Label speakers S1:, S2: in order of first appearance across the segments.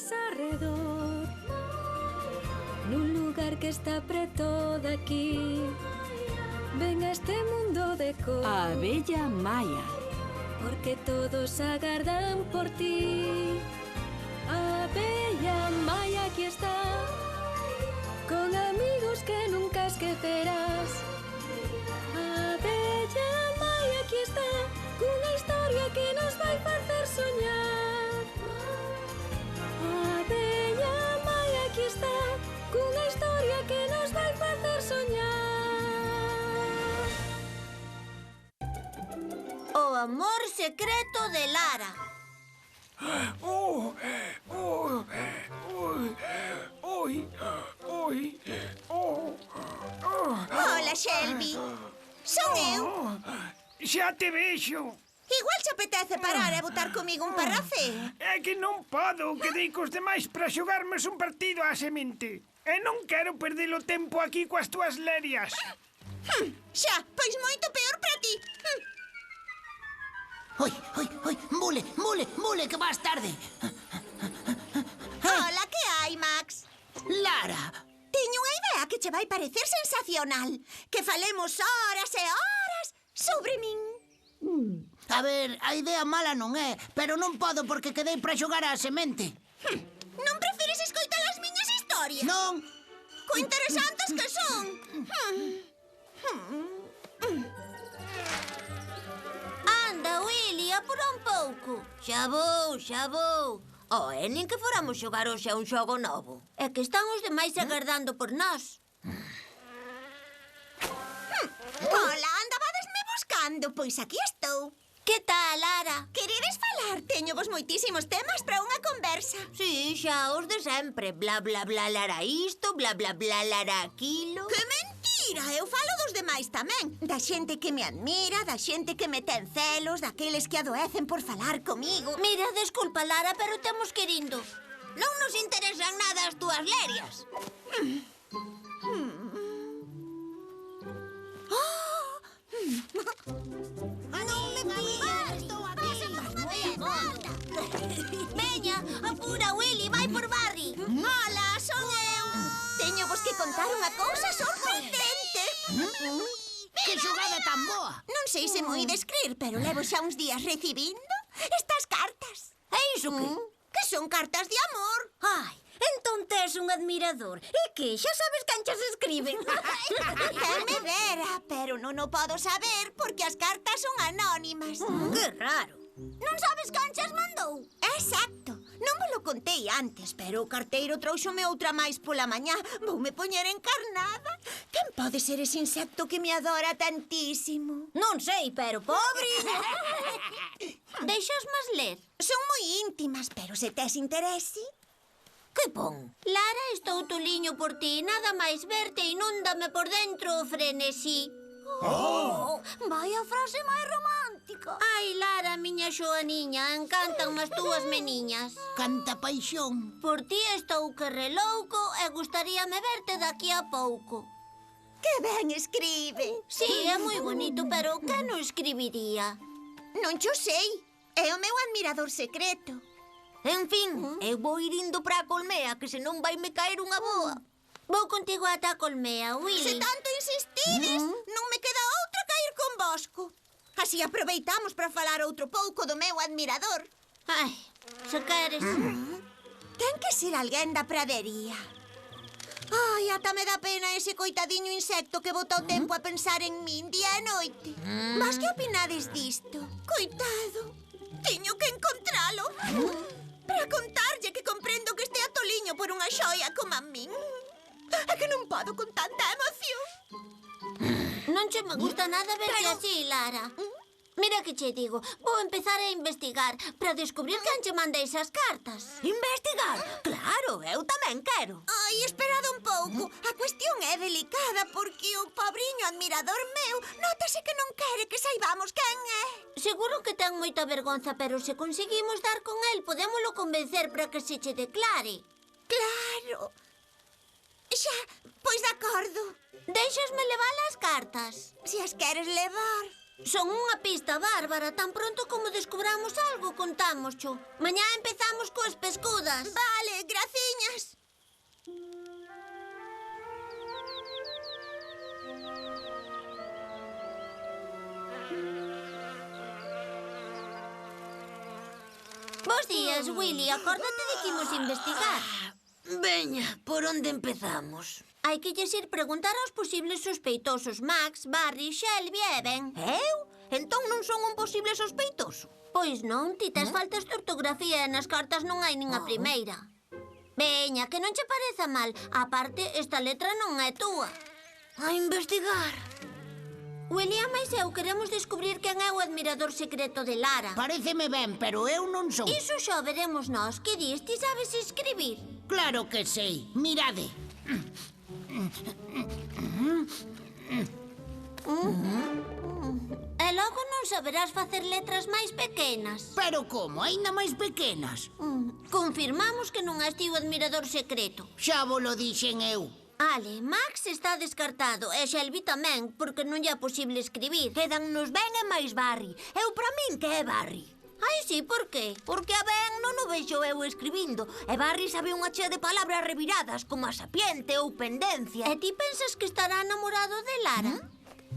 S1: tes arredor, nun lugar que está preto de aquí. Ven a este mundo de cor,
S2: A abella Maya.
S1: porque todos agardan por ti. A abella Maya aquí está, con amigos que nunca esquecerás. A abella Maya aquí está, cunha historia que nos vai facer soñar. A abella Maya aquí está, cunha historia que nos vai facer soñar.
S3: O amor secreto de Lara. Hola, Shelby. Son eu.
S4: Xa te vexo.
S3: Igual se apetece parar e botar comigo un parrafé.
S4: É que non podo, quedei cos demais para xogarmos un partido á semente. E non quero perder o tempo aquí coas túas lerias.
S3: Xa, pois moito peor para ti.
S5: Oi, mule, que vas tarde.
S3: Hola, que hai, Max?
S5: Lara,
S3: Teño unha idea que che vai parecer sensacional. Que falemos horas e horas sobre min.
S5: a ver, a idea mala non é, pero non podo porque quedei para xogar á semente.
S3: Non preferes escoitar as miñas historias?
S5: Non,
S3: Co interesantes que son. Anda, Willy, apura un pouco. Xa vou. Oh, e nin que foramos xogar hoxe a un xogo novo. É que están os demais agardando por nós. Hola, andabadesme buscando, pois aquí estou. Que tal, Lara? Queredes falar? Teño vos moitísimos temas para unha conversa. Sí, xa, os de sempre. Bla, bla, bla, Lara isto, bla, bla, bla, Lara aquilo. Que mentira! Eu falo dos demais tamén. Da xente que me admira, da xente que me ten celos, daqueles que adoecen por falar comigo. Mira, desculpa, Lara, pero temos que ir indo. Non nos interesan nada as túas lerias. Non me digas! Estou aquí! Veña, apura, Willy, vai por Barry. Hola, son eu. Teño vos que contar unha cousa sorprendente.
S5: que xogada tan boa.
S3: Non sei se moi descrir, pero levo xa uns días recibindo estas cartas. É iso que? Que son cartas de amor. Ai, entón tes un admirador. E que xa sabes canchas escriben. Quen me dera, pero non o podo saber porque as cartas son anónimas. Que raro. Non sabes canchas mandou? Exacto. Non vos lo contei antes, pero o carteiro trouxome outra máis pola mañá. Voume poñer encarnada. Quen pode ser ese insecto que me adora tantísimo? Non sei, pero pobre. Deixasmas ler? Son moi íntimas, pero se tes interese... Que pon? Lara, estou toliño por ti. Nada máis verte inúndame por dentro o frenesí. Oh! Vai a frase máis romántica. Ai, Lara, miña xoaniña, encantanme as túas meniñas.
S5: Canta paixón.
S3: Por ti estou que relouco e gustaríame verte daqui a pouco. Que ben escribe. Sí, é moi bonito, pero que non escribiría? Non xo sei. É o meu admirador secreto. En fin, eu vou ir indo para a colmea, que senón vai me caer unha boa. Vou contigo ata a colmea, Willy. Se tanto insistides, non me queda outra que ir convosco. Así aproveitamos para falar outro pouco do meu admirador. Ai, se queres... Ten que ser alguén da pradería. Ai, ata me dá pena ese coitadiño insecto que bota o tempo a pensar en min día e noite. Mas que opinades disto? Coitado, teño que encontralo. Para contarlle que comprendo que estea toliño por unha xoia como a min. É que non podo con tanta emoción. Non che me gusta nada verte así, Lara. Mira que che digo, vou empezar a investigar para descubrir quen che manda esas cartas. Investigar? Claro, eu tamén quero. Ai, esperad un pouco. A cuestión é delicada porque o pobriño admirador meu nótase que non quere que saibamos quen é. Seguro que ten moita vergonza, pero se conseguimos dar con el, podémolo convencer para que se che declare. Claro. Xa, pois de acordo. Deixasme levar as cartas? Se as queres levar. Son unha pista bárbara. Tan pronto como descubramos algo, contámoscho. Mañá empezamos coas pescudas. Vale, Bos días, Willy. Acórdate de que imos investigar.
S2: Veña, por onde empezamos?
S3: Hai que lles ir preguntar aos posibles sospeitosos Max, Barry, Shelby e Ben.
S2: Eu? Entón non son un posible sospeitoso?
S3: Pois non, ti tes faltas de ortografía e nas cartas non hai nin a primeira. Veña, que non che pareza mal. A parte, esta letra non é túa.
S2: A investigar.
S3: William e eu queremos descubrir quen é o admirador secreto de Lara.
S5: Paréceme ben, pero eu non son.
S3: Iso xa veremos nós. Que dis, ti sabes escribir?
S5: Claro que sei. Mirade.
S3: E logo non saberás facer letras máis pequenas.
S5: Pero como? Aínda máis pequenas.
S3: Confirmamos que non és ti o admirador secreto.
S5: Xa volo dixen eu.
S3: Ale, Max está descartado e Shelby tamén, porque non lle é posible escribir.
S2: Quedannos Ben e máis Barry. Eu para min que é Barry.
S3: Ai, sí, por qué?
S2: Porque a Ben non o vexo eu escribindo. E Barry sabe unha chea de palabras reviradas, como a sapiente ou pendencia.
S3: E ti pensas que estará namorado de Lara?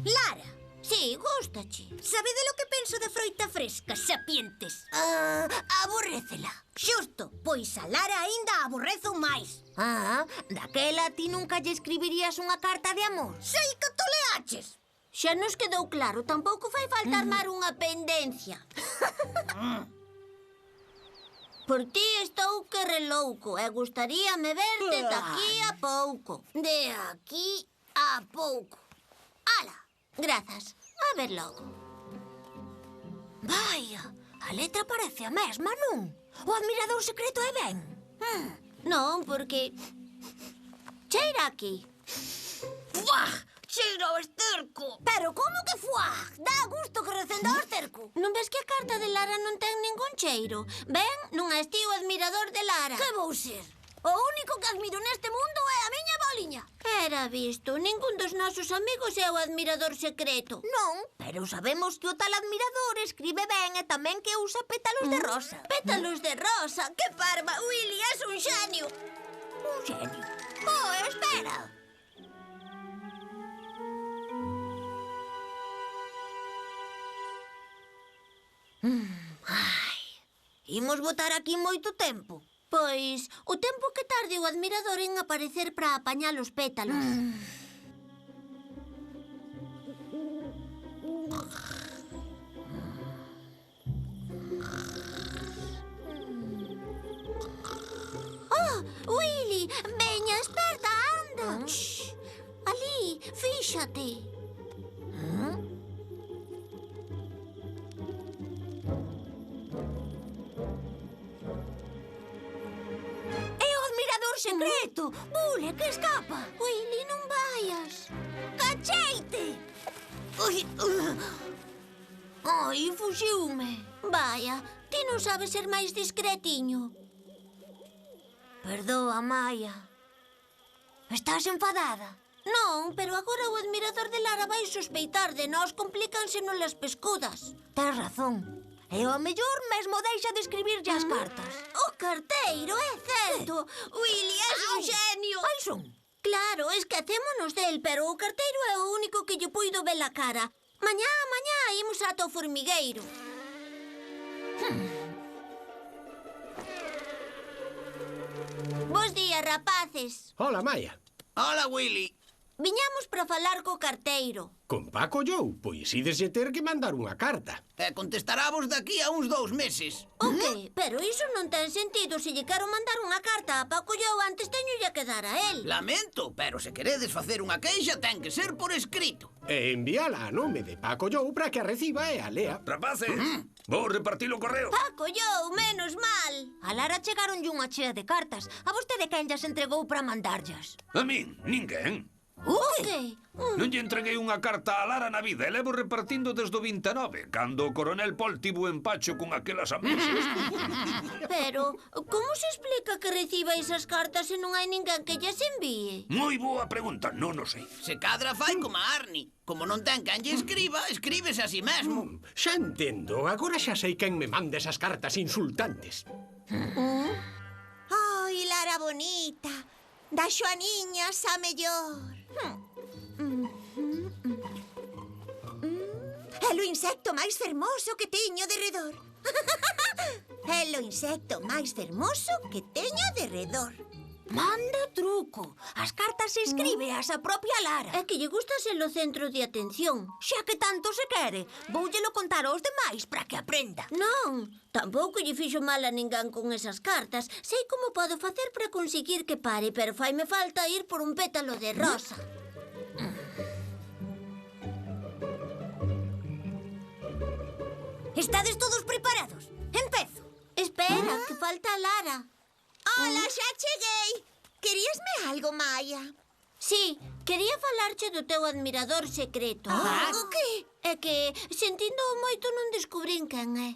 S2: Lara,
S3: Sí, gústache.
S2: sabede lo que penso de froita fresca, sapientes? Aborrécela. Xusto, pois a Lara aínda a aborrezo máis. Daquela ti nunca lle escribirías unha carta de amor? Sei que toleaches.
S3: Xa nos quedou claro, tampouco fai falta armar unha pendencia. Por ti estou que relouco e gustaríame verte daqui a pouco.
S2: De aquí a pouco.
S3: Ala, grazas. A ver logo.
S2: Vaia, a letra parece a mesma, non? O admirador secreto é Ben.
S3: Non, porque... Cheira aquí.
S2: Buah, cheiro ao esterco. Pero como que fuá? Dá gusto que recenda ao esterco.
S3: Non ves que a carta de Lara non ten ningún cheiro? Ben, non és ti o admirador de Lara.
S2: Que vou ser? O único que admiro neste mundo é a miña boliña.
S3: Era visto, ningún dos nosos amigos é o admirador secreto.
S2: Non, pero sabemos que o tal admirador escribe ben e tamén que usa pétalos de rosa.
S3: Pétalos de rosa, que parva, Willy, és un xenio.
S2: Un genio. Oh, espera. Ai, imos botar aquí moito tempo.
S3: Pois, o tempo que tarde o admirador en aparecer para apañar os pétalos. Oh, Willy, veña, esperta, anda. Shh. Ali, fíxate.
S2: Secreto! Bule, que escapa!
S3: Willy, non vayas.
S2: Cacheite! Ai, fuxiume.
S3: Vaya, ti non sabes ser máis discretiño.
S2: Perdoa, Maia. Estás enfadada?
S3: Non, pero agora o admirador de Lara vai sospeitar de nós, complícanse as pescudas.
S2: Tes razón. E ao mellor mesmo deixa de escribirlle as cartas.
S3: O carteiro, é certo. Willy, és un xenio.
S2: Ai, son.
S3: Claro, esquecémonos del, pero o carteiro é o único que lle puido ver a cara. Mañá, imos ata o formigueiro. Bos días, rapaces.
S6: Hola, Maia.
S7: Hola, Willy.
S3: Viñamos para falar co carteiro.
S6: Con Paco Jou, pois ideslle ter que mandar unha carta.
S7: E contestaravos daqui a uns 2 meses.
S3: O que? Pero iso non ten sentido. Se lle quero mandar unha carta a Paco Jou, antes teñolle que dar a él.
S7: Lamento, pero se queredes facer unha queixa, ten que ser por escrito.
S6: E envíala a nome de Paco Jou para que a reciba e a lea.
S8: Rapaces, vou repartir o correo.
S3: Paco Jou, menos mal.
S2: A Lara chegaronlle unha chea de cartas. A vostede quen llas entregou para mandarllas?
S8: A min, ninguén.
S3: O que?
S8: Non lle entreguei unha carta a Lara na vida e levo repartindo desde o 29, cando o coronel Pol tivo empacho con aquelas amexas.
S3: Pero, como se explica que reciba esas cartas se non hai ninguén que lles envíe?
S8: Moi boa pregunta, non o sei.
S7: Se cadra fai como a Arnie. Como non ten quen lle escriba, escríbese a si mesmo.
S6: Xa entendo, agora xa sei quen me manda esas cartas insultantes.
S3: Ai, Lara bonita, da Xoaniña xa mellor.
S2: É o insecto máis fermoso que teño de redor. É o insecto máis fermoso que teño de redor.
S3: Manda truco. As cartas se escríbeas a propia Lara. É que lle gusta ser o centro de atención.
S2: Xa que tanto se quere, voullelo contar aos demais para que aprenda.
S3: Non, tampouco lle fixo mal a ninguén con esas cartas. Sei como podo facer para conseguir que pare, pero faime falta ir por un pétalo de rosa.
S2: Estades todos preparados? Empezo.
S3: Espera, que falta a Lara.
S2: Ola, xa cheguei. Queríasme algo, Maia?
S3: Sí, quería falarche do teu admirador secreto.
S2: O que?
S3: É que, sentindo moito, non descubrín quen é.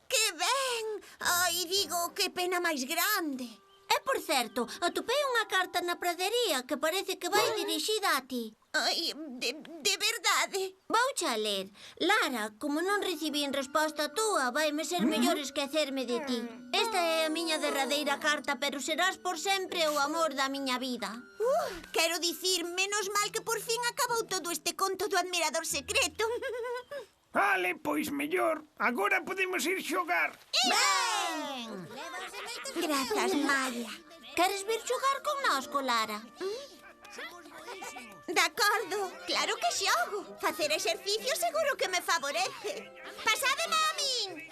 S2: Que ben! Ai, digo, que pena máis grande.
S3: E, por certo, atopei unha carta na pradería que parece que vai dirixida a ti.
S2: Ai, de verdade.
S3: Vouche a ler. Lara, como non recibín resposta túa, vaime ser mellor esquecerme de ti. Esta é a miña derradeira carta, pero serás por sempre o amor da miña vida.
S2: Quero dicir, menos mal que por fin acabou todo este conto do admirador secreto.
S4: Vale, pois mellor. Agora podemos ir xogar.
S2: Ben! Grazas, Maia.
S3: Queres vir xogar connosco, Lara?
S2: De acordo, claro que xogo. Facer exercicio seguro que me favorece. Pasade, mami!